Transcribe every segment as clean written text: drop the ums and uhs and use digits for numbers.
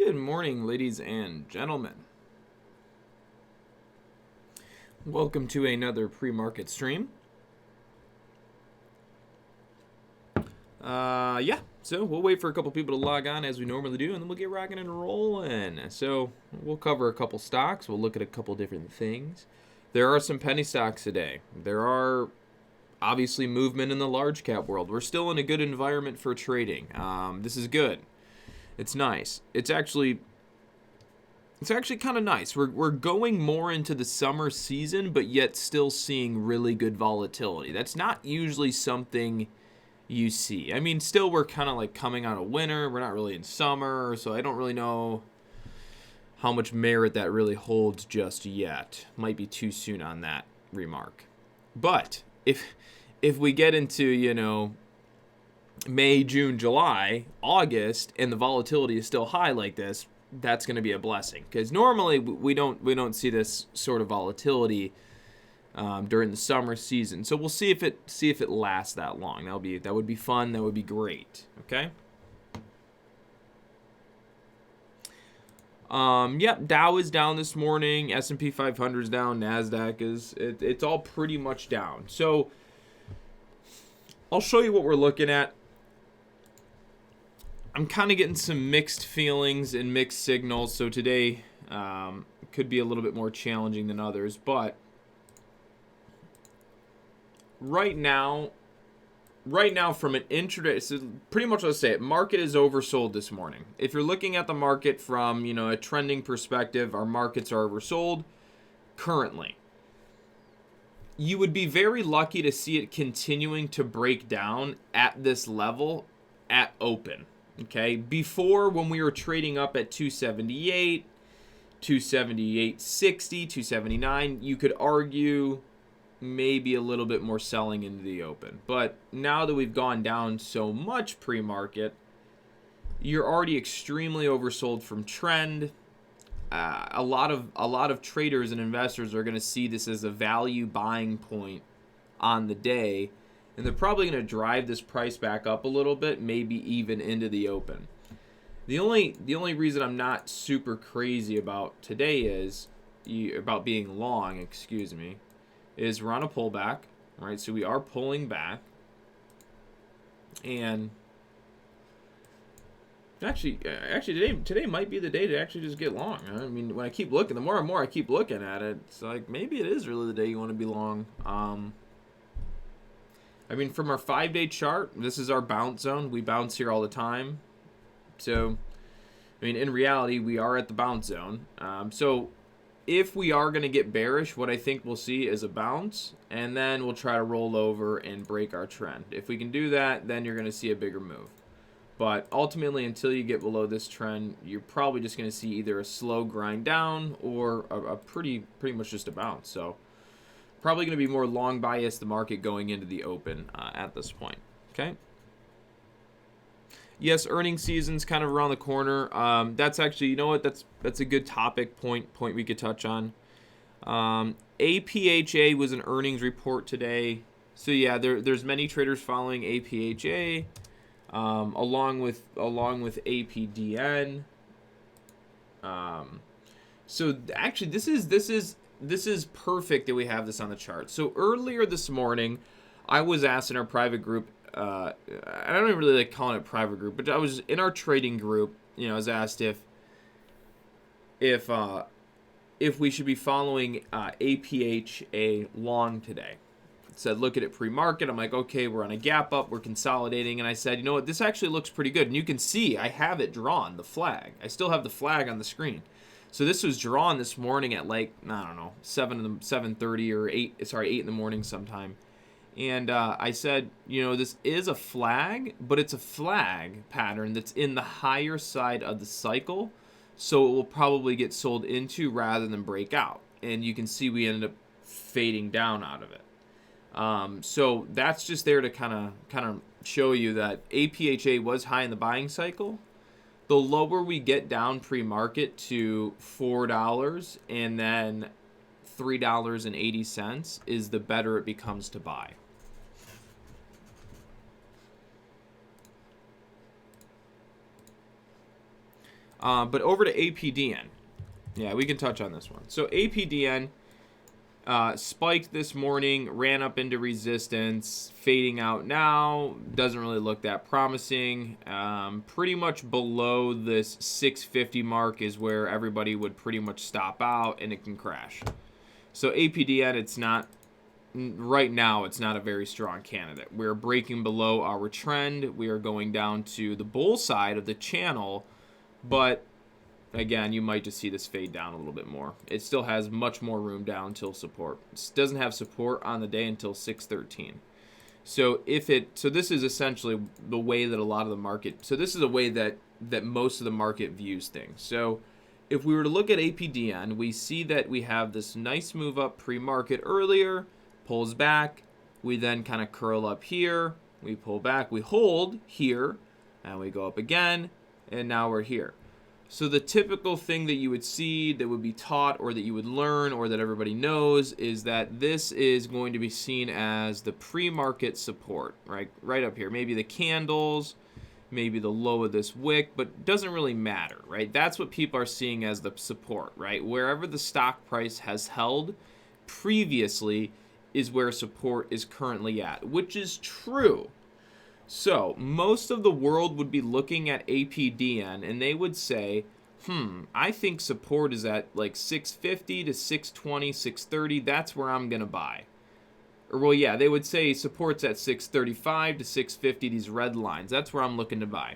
Good morning, ladies and gentlemen. Welcome to another pre-market stream. So we'll wait for a couple people to log on as we normally do, and then we'll get rocking and rolling. So we'll cover a couple stocks. We'll look at a couple different things. There are some penny stocks today. There are obviously movement in the large cap world. We're still in a good environment for trading. This is good. It's nice. It's actually kind of nice. We're going more into the summer season, but yet still seeing really good volatility. That's not usually something you see. I mean, still we're kind of like coming out of winter. We're not really in summer, so I don't really know how much merit that really holds just yet. Might be too soon on that remark. But if we get into, May, June, July, August, and the volatility is still high like this, that's going to be a blessing, because normally we don't see this sort of volatility during the summer season. So we'll see if it lasts that long. That would be fun. That would be great. Okay. Dow is down this morning. S&P 500 is down. Nasdaq it's all pretty much down. So I'll show you what we're looking at. I'm kind of getting some mixed feelings and mixed signals. So today could be a little bit more challenging than others, but right now from an intraday, so pretty much let's say it, market is oversold this morning. If you're looking at the market from, a trending perspective, our markets are oversold currently. You would be very lucky to see it continuing to break down at this level at open. Okay, before, when we were trading up at 278, 278.60, 279, you could argue maybe a little bit more selling into the open. But now that we've gone down so much pre-market, you're already extremely oversold from trend. A lot of traders and investors are going to see this as a value buying point on the day, and they're probably going to drive this price back up a little bit, maybe even into the open. The only reason I'm not super crazy about today about being long, is we're on a pullback, right? So we are pulling back, and actually today might be the day to actually just get long. I mean, when I keep looking, the more and more I keep looking at it, it's like maybe it is really the day you want to be long. I mean, from our 5-day chart, this is our bounce zone. We bounce here all the time. So, I mean, in reality, we are at the bounce zone. So if we are going to get bearish, what I think we'll see is a bounce, and then we'll try to roll over and break our trend. If we can do that, then you're going to see a bigger move. But ultimately, until you get below this trend, you're probably just going to see either a slow grind down or a pretty much just a bounce. So probably going to be more long bias the market going into the open at this point. Okay. Yes, earnings season's kind of around the corner. That's actually, that's a good topic point we could touch on. APHA was an earnings report today. So yeah, there's many traders following APHA, along with APDN. So actually, this is perfect that we have this on the chart. So earlier this morning, I was asked in our private group. I don't even really like calling it private group, but I was in our trading group. I was asked if we should be following APHA long today. It said look at it pre-market. I'm like, okay, we're on a gap up, we're consolidating, and I said, you know what, this actually looks pretty good. And you can see I have it drawn, the flag. I still have the flag on the screen. So this was drawn this morning at 7:30 or 8 in the morning sometime. And I said, this is a flag, but it's a flag pattern that's in the higher side of the cycle. So it will probably get sold into rather than break out. And you can see we ended up fading down out of it. So that's just there to kind of show you that APHA was high in the buying cycle. The lower we get down pre-market to $4 and then $3.80 is the better it becomes to buy. But over to APDN. Yeah, we can touch on this one. So APDN spiked this morning, ran up into resistance, fading out now. Doesn't really look that promising. Pretty much below this 650 mark is where everybody would pretty much stop out, and it can crash. So APDN, it's not right now. It's not a very strong candidate. We're breaking below our trend. We are going down to the bull side of the channel, but again, you might just see this fade down a little bit more. It still has much more room down till support. It doesn't have support on the day until 613. So this is essentially the way that a lot of the market. So this is a way that most of the market views things. So if we were to look at APDN, we see that we have this nice move up pre-market earlier, pulls back. We then kind of curl up here. We pull back. We hold here, and we go up again, and now we're here. So the typical thing that you would see, that would be taught, or that you would learn, or that everybody knows, is that this is going to be seen as the pre-market support, right up here. Maybe the candles, maybe the low of this wick, but it doesn't really matter, right? That's what people are seeing as the support, right? Wherever the stock price has held previously is where support is currently at, which is true. So most of the world would be looking at APDN and they would say, I think support is at like 650 to 620, 630. That's where I'm going to buy. Or, well, yeah, they would say support's at 635 to 650, these red lines. That's where I'm looking to buy.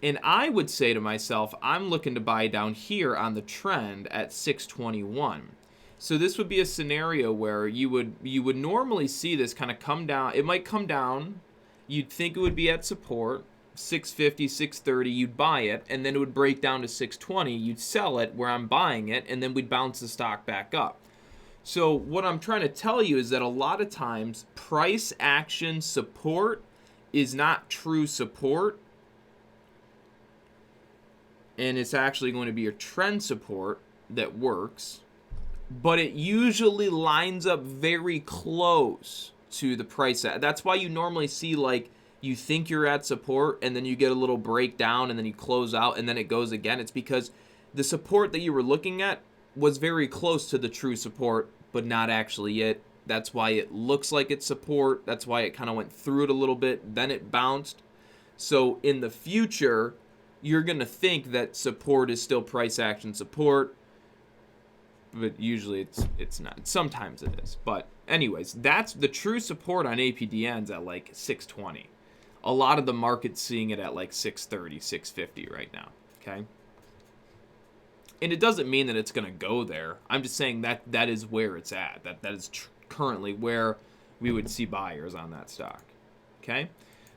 And I would say to myself, I'm looking to buy down here on the trend at 621. So this would be a scenario where you would normally see this kind of come down. It might come down. You'd think it would be at support, 650, 630. You'd buy it, and then it would break down to 620. You'd sell it where I'm buying it, and then we'd bounce the stock back up. So what I'm trying to tell you is that a lot of times price action support is not true support, and it's actually going to be a trend support that works, but it usually lines up very close to the price. That's why you normally see, like, you think you're at support and then you get a little breakdown and then you close out and then it goes again. It's because the support that you were looking at was very close to the true support, but not actually it. That's why it looks like it's support. That's why it kind of went through it a little bit, then it bounced. So in the future, you're going to think that support is still price action support, but usually it's not. Sometimes it is. But anyways, that's the true support on APDNs at like 620. A lot of the market's seeing it at like 630, 650 right now, okay? And it doesn't mean that it's going to go there. I'm just saying that is where it's at. That is currently where we would see buyers on that stock, okay?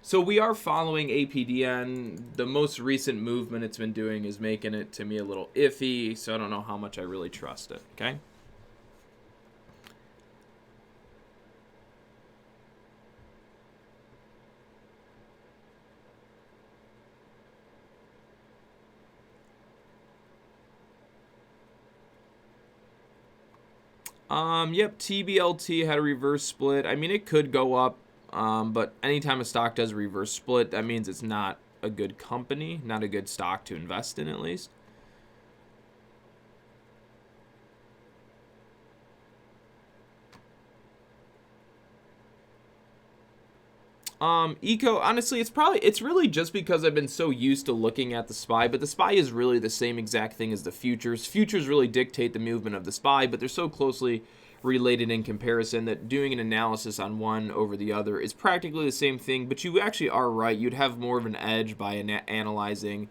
So we are following APDN. The most recent movement it's been doing is making it, to me, a little iffy, so I don't know how much I really trust it, okay? Yep, TBLT had a reverse split. I mean, it could go up, but anytime a stock does a reverse split, that means it's not a good company, not a good stock to invest in, at least. Eco, honestly, it's really just because I've been so used to looking at the SPY, but the SPY is really the same exact thing as the futures. Futures really dictate the movement of the SPY, but they're so closely related in comparison that doing an analysis on one over the other is practically the same thing, but you actually are right. You'd have more of an edge by analyzing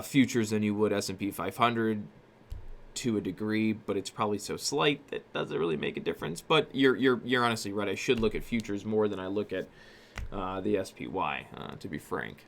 futures than you would S&P 500 to a degree, but it's probably so slight that doesn't really make a difference. But you're honestly right. I should look at futures more than I look at the SPY, to be frank.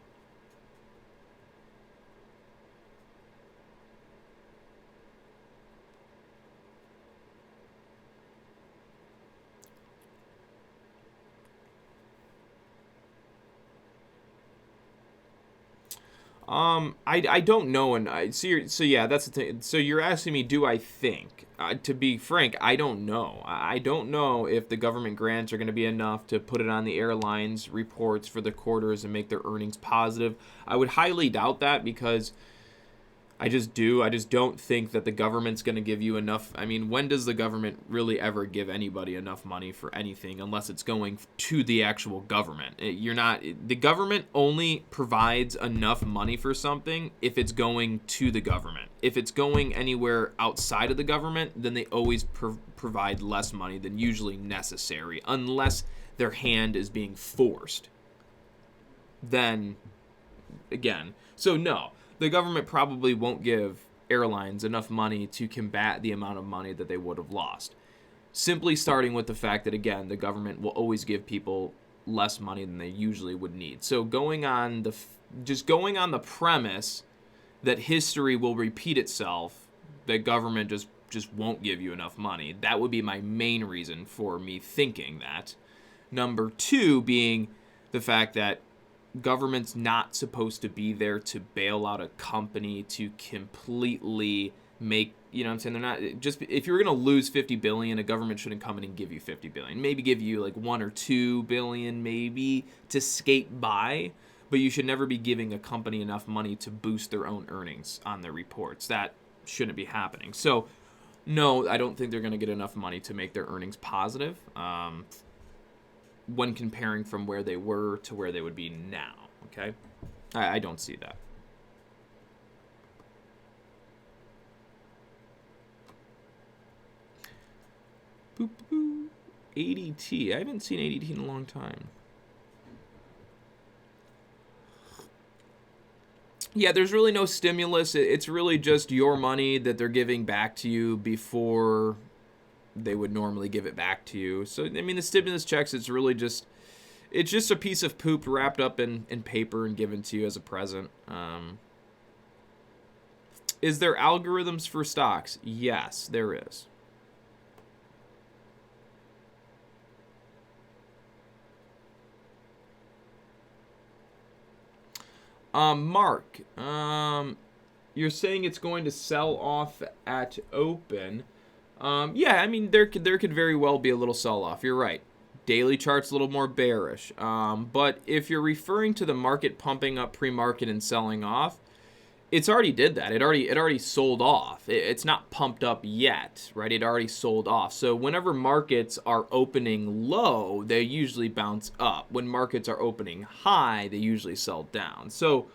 I don't know, and so yeah, that's the thing. So you're asking me, do I think? To be frank, I don't know. I don't know if the government grants are going to be enough to put it on the airlines' reports for the quarters and make their earnings positive. I would highly doubt that because I just do. I just don't think that the government's going to give you enough. I mean, when does the government really ever give anybody enough money for anything unless it's going to the actual government? You're not. The government only provides enough money for something if it's going to the government. If it's going anywhere outside of the government, then they always provide less money than usually necessary, unless their hand is being forced. Then, again, so no. The government probably won't give airlines enough money to combat the amount of money that they would have lost. Simply starting with the fact that, again, the government will always give people less money than they usually would need. So going on the premise that history will repeat itself, that government just won't give you enough money, that would be my main reason for me thinking that. Number two being the fact that government's not supposed to be there to bail out a company to completely make, you know what I'm saying? They're not just, if you're going to lose 50 billion, a government shouldn't come in and give you 50 billion. Maybe give you like 1 or 2 billion maybe to skate by, but you should never be giving a company enough money to boost their own earnings on their reports. That shouldn't be happening. So no, I don't think they're going to get enough money to make their earnings positive. When comparing from where they were to where they would be now, okay? I don't see that. Boop, boop. ADT. I haven't seen ADT in a long time. Yeah, there's really no stimulus. It's really just your money that they're giving back to you before they would normally give it back to you. So, I mean, the stimulus checks, it's just a piece of poop wrapped up in paper and given to you as a present. Is there algorithms for stocks? Yes, there is. Mark, you're saying it's going to sell off at open. Yeah, I mean, there could very well be a little sell-off. You're right. Daily chart's a little more bearish. But if you're referring to the market pumping up pre-market and selling off, it's already did that. It already sold off. It's not pumped up yet, right? It already sold off. So whenever markets are opening low, they usually bounce up. When markets are opening high, they usually sell down. So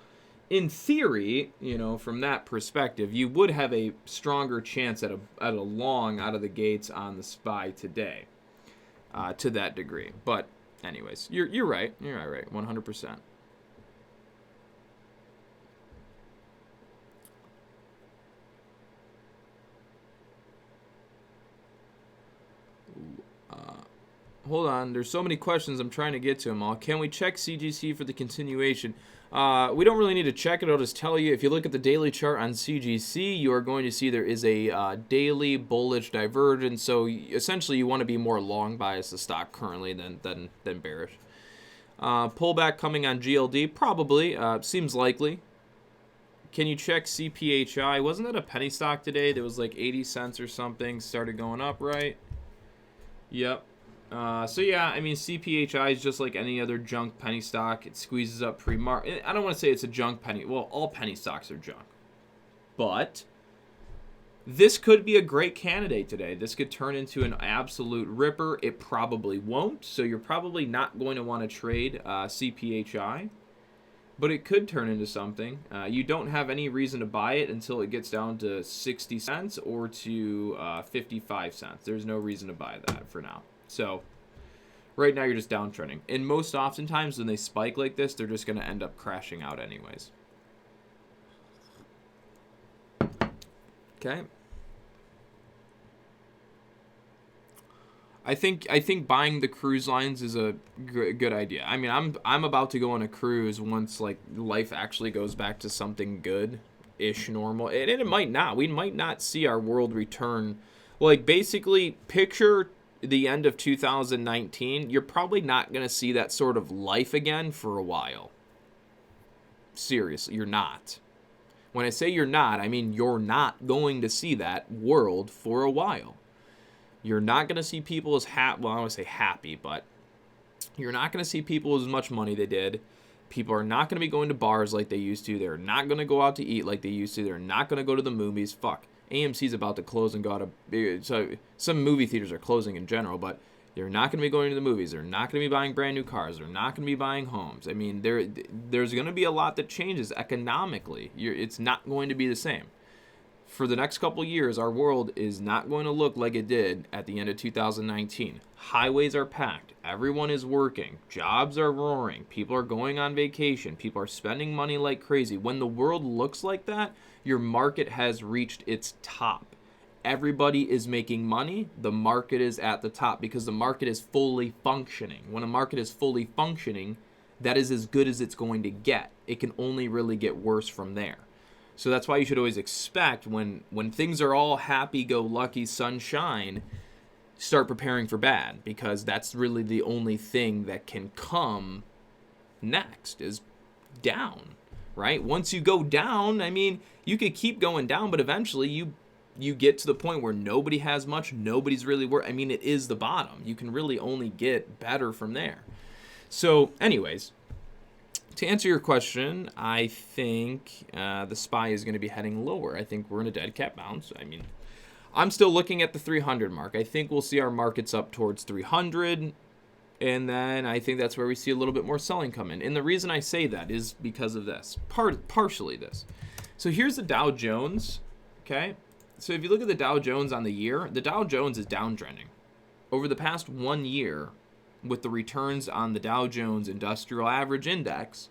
in theory, you know, from that perspective, you would have a stronger chance at a long out of the gates on the SPY today, to that degree. But anyways, you're right. You're right. 100%. Hold on. There's so many questions. I'm trying to get to them all. Can we check CGC for the continuation? We don't really need to check it. I'll just tell you. If you look at the daily chart on CGC, you are going to see there is a daily bullish divergence. So essentially, you want to be more long bias the stock currently than bearish. Pullback coming on GLD, probably. Seems likely. Can you check CPHI? Wasn't that a penny stock today? That was like 80 cents or something. Started going up, right? Yep. So yeah, I mean, CPHI is just like any other junk penny stock. It squeezes up pre-market. I don't want to say it's a junk penny. Well, all penny stocks are junk. But this could be a great candidate today. This could turn into an absolute ripper. It probably won't. So you're probably not going to want to trade CPHI. But it could turn into something. You don't have any reason to buy it until it gets down to 60 cents or to 55 cents. There's no reason to buy that for now. So right now you're just downtrending. And most oftentimes when they spike like this, they're just going to end up crashing out anyways. Okay. I think buying the cruise lines is a good idea. I mean, I'm about to go on a cruise once like life actually goes back to something good-ish normal. And it might not. We might not see our world return. Like basically picture the end of 2019, you're probably not going to see that sort of life again for a while. Seriously, you're not. When I say you're not, I mean you're not going to see that world for a while. You're not going to see people as well, I don't want to say happy, but you're not going to see people as much money they did. People are not going to be going to bars like they used to. They're not going to go out to eat like they used to. They're not going to go to the movies. Fuck. AMC's about to close and go out of... So some movie theaters are closing in general, but they're not going to be going to the movies. They're not going to be buying brand new cars. They're not going to be buying homes. I mean, there's going to be a lot that changes economically. It's not going to be the same. For the next couple years, our world is not going to look like it did at the end of 2019. Highways are packed. Everyone is working. Jobs are roaring. People are going on vacation. People are spending money like crazy. When the world looks like that, your market has reached its top. Everybody is making money. The market is at the top because the market is fully functioning. When a market is fully functioning, that is as good as it's going to get. It can only really get worse from there. So that's why you should always expect when things are all happy-go-lucky, sunshine, start preparing for bad, because that's really the only thing that can come next is down, right? Once you go down, I mean, you could keep going down, but eventually you get to the point where nobody has much, nobody's really I mean, it is the bottom. You can really only get better from there. So anyways, to answer your question, I think the SPY is going to be heading lower. I think we're in a dead cat bounce. I mean, I'm still looking at the 300 mark. I think we'll see our markets up towards 300, and then I think that's where we see a little bit more selling come in. And the reason I say that is because of this, partially this. So here's the Dow Jones, okay? So if you look at the Dow Jones on the year, the Dow Jones is downtrending. Over the past 1 year, with the returns on the Dow Jones Industrial Average Index,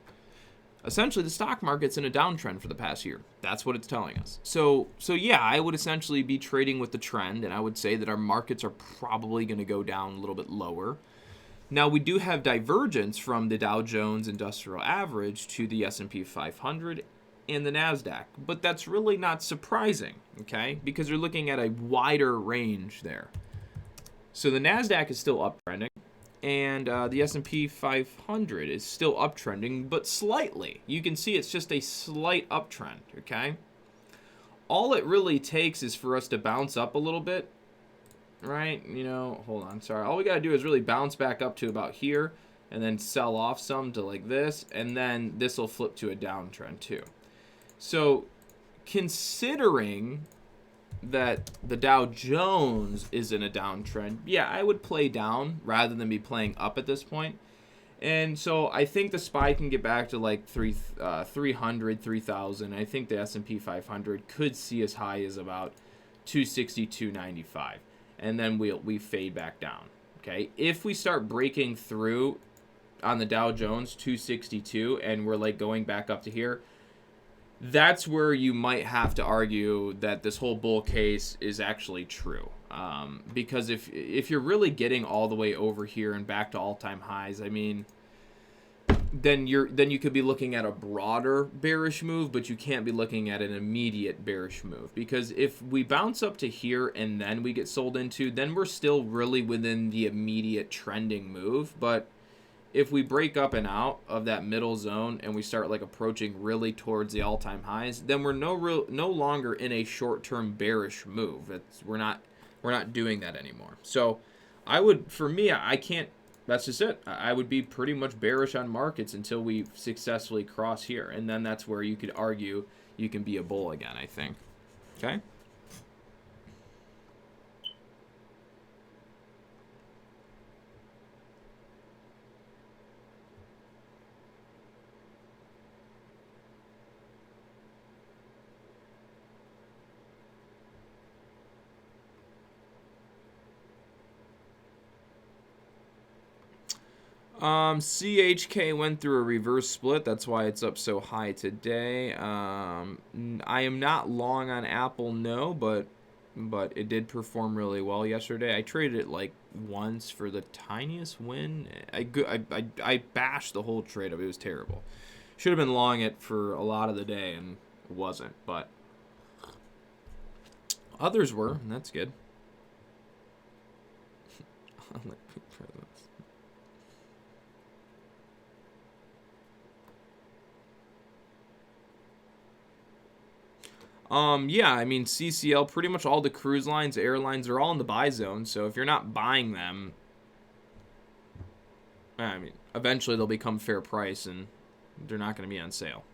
essentially the stock market's in a downtrend for the past year. That's what it's telling us. So yeah, I would essentially be trading with the trend, and I would say that our markets are probably going to go down a little bit lower. Now, we do have divergence from the Dow Jones Industrial Average to the S&P 500 and the NASDAQ, but that's really not surprising, okay? Because you're looking at a wider range there. So the NASDAQ is still uptrending, and the S&P 500 is still uptrending, but slightly. You can see it's just a slight uptrend, okay? All it really takes is for us to bounce up a little bit, right? You know, hold on, sorry. All we got to do is really bounce back up to about here and then sell off some to like this, and then this will flip to a downtrend too. So considering that the Dow Jones is in a downtrend, yeah, I would play down rather than be playing up at this point. And so I think the SPY can get back to like 300, 3,000. I think the S&P 500 could see as high as about 260, 295. And then we fade back down, okay? If we start breaking through on the Dow Jones 262 and we're like going back up to here, that's where you might have to argue that this whole bull case is actually true. Because if you're really getting all the way over here and back to all-time highs, I mean, then you could be looking at a broader bearish move, but you can't be looking at an immediate bearish move. Because if we bounce up to here and then we get sold into, then we're still really within the immediate trending move. But if we break up and out of that middle zone and we start like approaching really towards the all-time highs, then we're no longer in a short-term bearish move. We're not doing that anymore. So I can't. That's just it. I would be pretty much bearish on markets until we successfully cross here, and then that's where you could argue you can be a bull again, I think. Okay. CHK went through a reverse split. That's why it's up so high today. I am not long on Apple, no, but it did perform really well yesterday. I traded it like once for the tiniest win. I bashed the whole trade up. It was terrible. Should have been long it for a lot of the day and wasn't, but others were, and that's good. Yeah, I mean, CCL, pretty much all the cruise lines, airlines are all in the buy zone. So if you're not buying them, I mean, eventually they'll become fair price and They're not going to be on sale.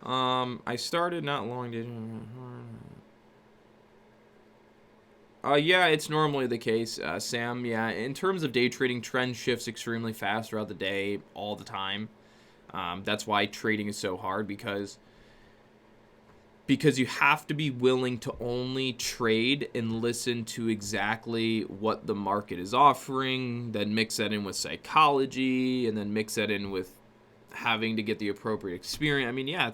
I started not long. Yeah, it's normally the case, Sam. Yeah, in terms of day trading, trend shifts extremely fast throughout the day, all the time. That's why trading is so hard, because you have to be willing to only trade and listen to exactly what the market is offering, then mix that in with psychology, and then mix that in with having to get the appropriate experience. I mean, yeah,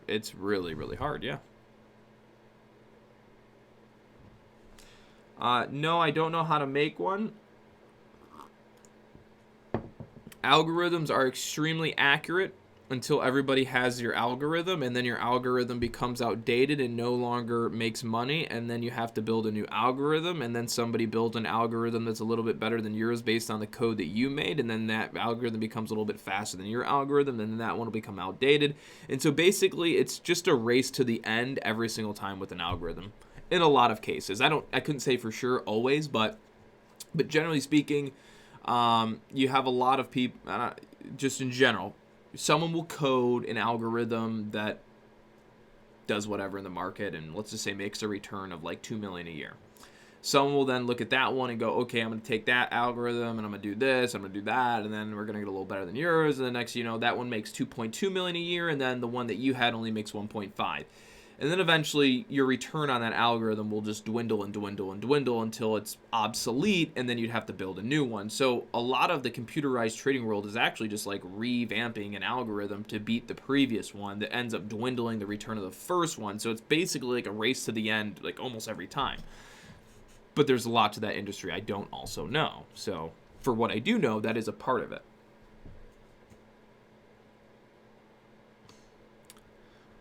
it's really, really hard, yeah. No, I don't know how to make one. Algorithms are extremely accurate until everybody has your algorithm, and then your algorithm becomes outdated and no longer makes money, and then you have to build a new algorithm, and then somebody builds an algorithm that's a little bit better than yours based on the code that you made, and then that algorithm becomes a little bit faster than your algorithm, and then that one will become outdated. And so basically it's just a race to the end every single time with an algorithm, in a lot of cases. I couldn't say for sure always, but generally speaking, you have a lot of people, just in general, someone will code an algorithm that does whatever in the market, and let's just say makes a return of like $2 million a year. Someone will then look at that one and go, okay, I'm going to take that algorithm and I'm going to do this, I'm going to do that, and then we're going to get a little better than yours. And the next, that one makes $2.2 million a year, and then the one that you had only makes 1.5. And then eventually your return on that algorithm will just dwindle and dwindle and dwindle until it's obsolete, and then you'd have to build a new one. So a lot of the computerized trading world is actually just like revamping an algorithm to beat the previous one that ends up dwindling the return of the first one. So it's basically like a race to the end, like almost every time. But there's a lot to that industry I don't also know. So for what I do know, that is a part of it.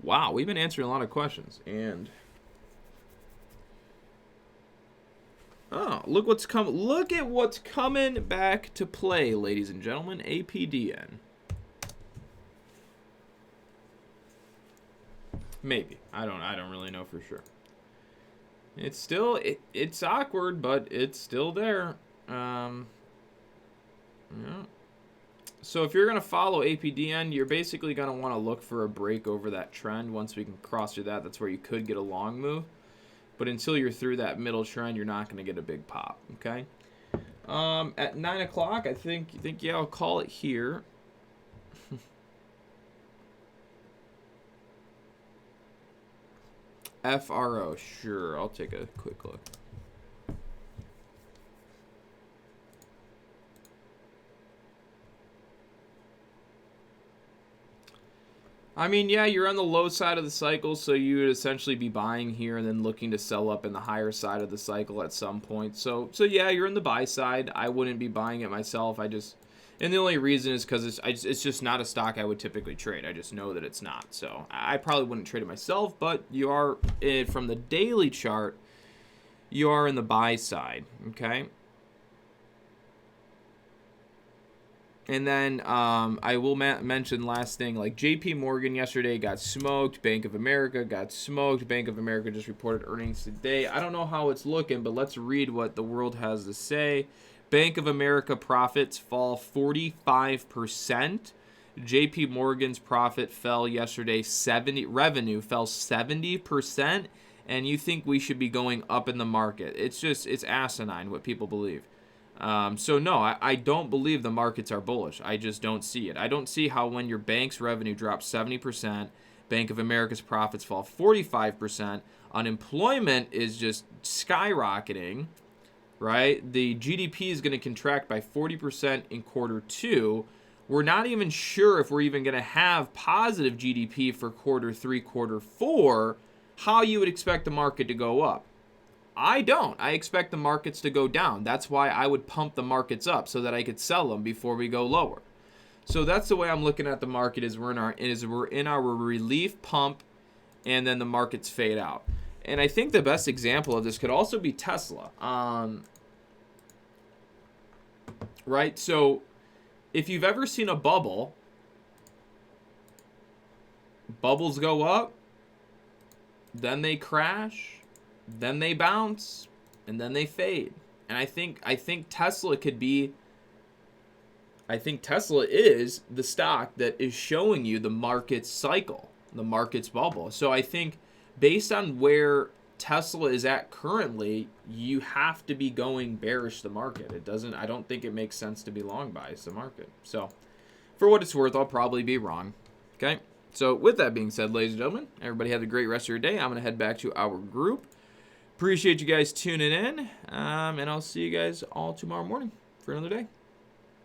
Wow, we've been answering a lot of questions, and look at what's coming back to play, ladies and gentlemen. APDN. Maybe. I don't really know for sure. It's still it's awkward, but it's still there. Yeah. So if you're going to follow APDN, you're basically going to want to look for a break over that trend. Once we can cross through that, that's where you could get a long move. But until you're through that middle trend, you're not going to get a big pop, okay? At 9 o'clock, I think, yeah, I'll call it here. FRO, sure. I'll take a quick look. I mean, yeah, you're on the low side of the cycle, so you would essentially be buying here and then looking to sell up in the higher side of the cycle at some point. So yeah, you're in the buy side. I wouldn't be buying it myself. And the only reason is because it's just not a stock I would typically trade. I just know that it's not. So I probably wouldn't trade it myself, but you are, from the daily chart, you are in the buy side, okay? And then I will mention last thing, like JP Morgan yesterday got smoked. Bank of America got smoked. Bank of America just reported earnings today. I don't know how it's looking, but let's read what the world has to say. Bank of America profits fall 45%. JP Morgan's profit fell yesterday, revenue fell 70%. And you think we should be going up in the market. It's asinine what people believe. So no, I don't believe the markets are bullish. I just don't see it. I don't see how when your bank's revenue drops 70%, Bank of America's profits fall 45%, unemployment is just skyrocketing, right? The GDP is going to contract by 40% in quarter 2. We're not even sure if we're even going to have positive GDP for quarter 3, quarter 4. How you would expect the market to go up? I don't. I expect the markets to go down. That's why I would pump the markets up so that I could sell them before we go lower. So that's the way I'm looking at the market, is we're in our relief pump, and then the markets fade out. And I think the best example of this could also be Tesla. Right? So if you've ever seen a bubble, bubbles go up, then they crash, then they bounce, and then they fade. And I think Tesla could be I think Tesla is the stock that is showing you the market cycle, the market's bubble. So I think based on where Tesla is at currently, you have to be going bearish the market. I don't think it makes sense to be long bias the market. So for what it's worth, I'll probably be wrong. Okay. So with that being said, ladies and gentlemen, everybody have a great rest of your day. I'm going to head back to our group. Appreciate you guys tuning in. And I'll see you guys all tomorrow morning for another day.